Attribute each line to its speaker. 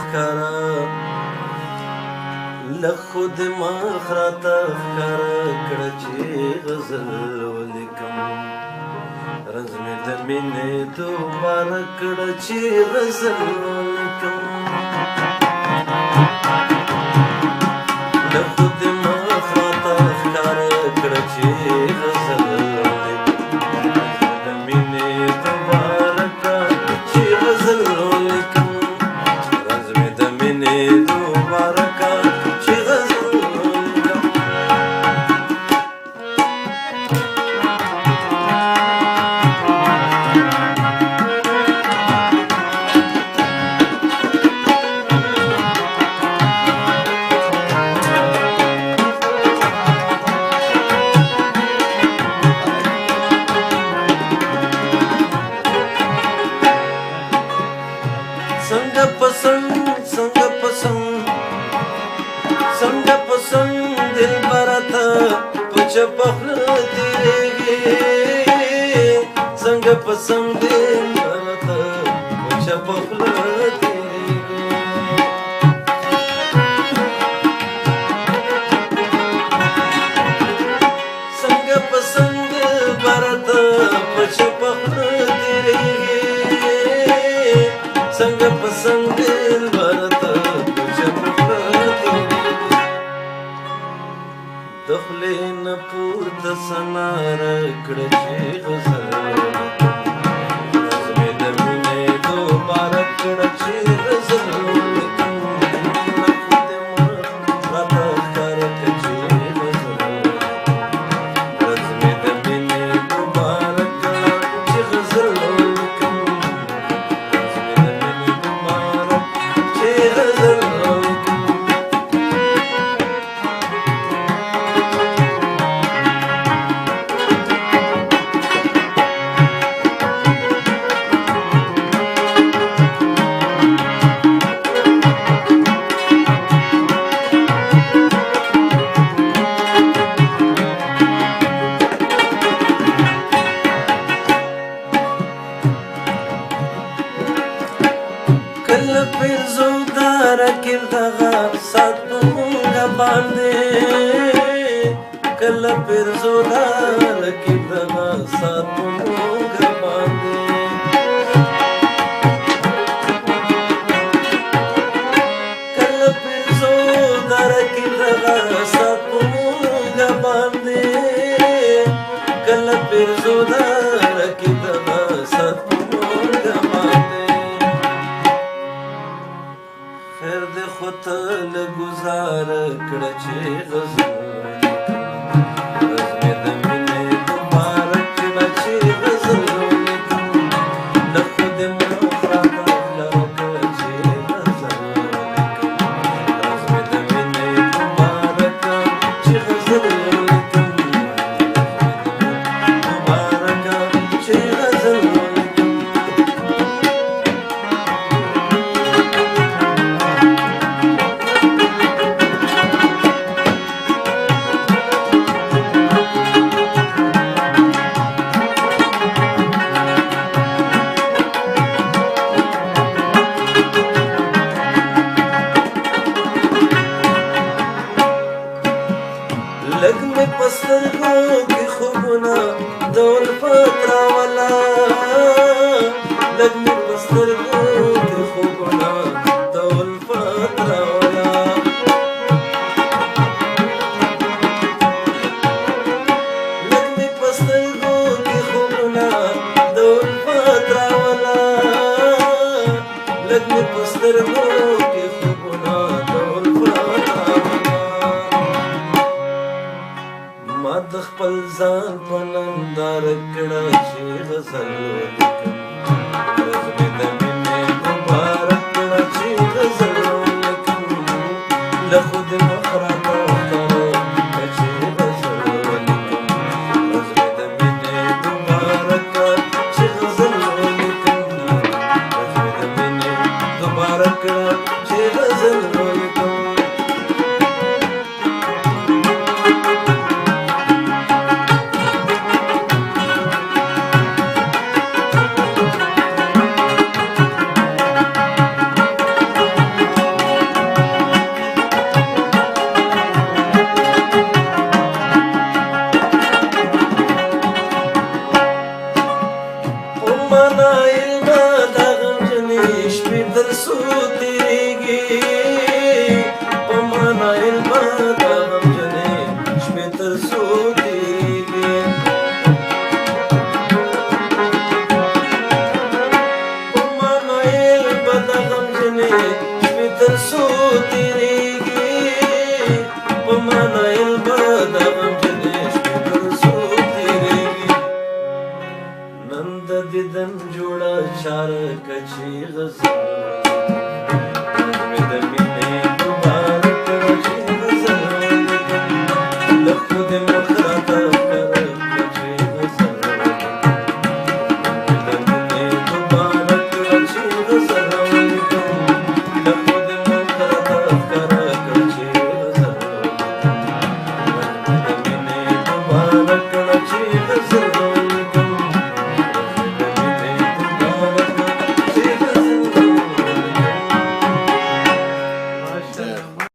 Speaker 1: ښکاره له خود مخ راته ښکاره کړه چې غزل ولیکم رنځ مې د مینې دوباره کړه چې غزل ولیکم له خود مخ راته ښکاره کړه چې غزل څنګه پسند دلبره ته په چپه خوله تېرېږې څنګه پسند دلبره ته په چپه خوله تېرېږې څنګه پسند دلبره ته په چپه خوله تېرېږې څنګه پسند دلبره ته په چپه د خولې نه پورته ثنا راکړه چې غزل رنځ مې د مینې دوباره کړه چې غزل ولیکم له خود مخ راته ښکاره کړه چې غزل رنځ مې د مینې دوباره کړه چې غزل ولیکم رنځ مې د مینې دوباره چې غزل کله پرزو دا رقیب دغه سات په مونږه باندې کله پرزو دا رقیب دغه سات په مونږه باندې کله پرزو دا رقیب دغه سات په مونږه باندې کله پرزو دا رقیب دغه سات په مونږه باندې خیر دې خو ته له ګزاره کړه چې غزل رنځ مې د مینې دوباره کړه چې غزل ولیکم له خود مخ راته ښکاره کړه چې غزل ولیکم رنځ مې د مینې دوباره کړه چې غزل ولیکم دوباره کړه چې غزل ولیکم لږ مې په سترګو کې خوبونه د الفت راوله لږ مې په سترګو کې خوبونه د الفت راوله لږ مې په سترګو کې خوبونه د الفت راوله لږ مې په سترګو کې خوبونه د الفت راوله ما د خپل ځان په ننداره کړه چې غزل ولیکم رنځ مې د مینې دوباره کړه چې غزل ولیکم له خود مخ راته ښکاره کړه چې غزل ولیکم رنځ مې د مینې دوباره کړه چې غزل ولیکم رنځ مې د مینې دوباره کړه چې غزل ولیکم تیریږي په معنا علمه د غمجنې شپې تر څو تیریږي په معنا علمه د غمجنې شپې تر څو تیریږي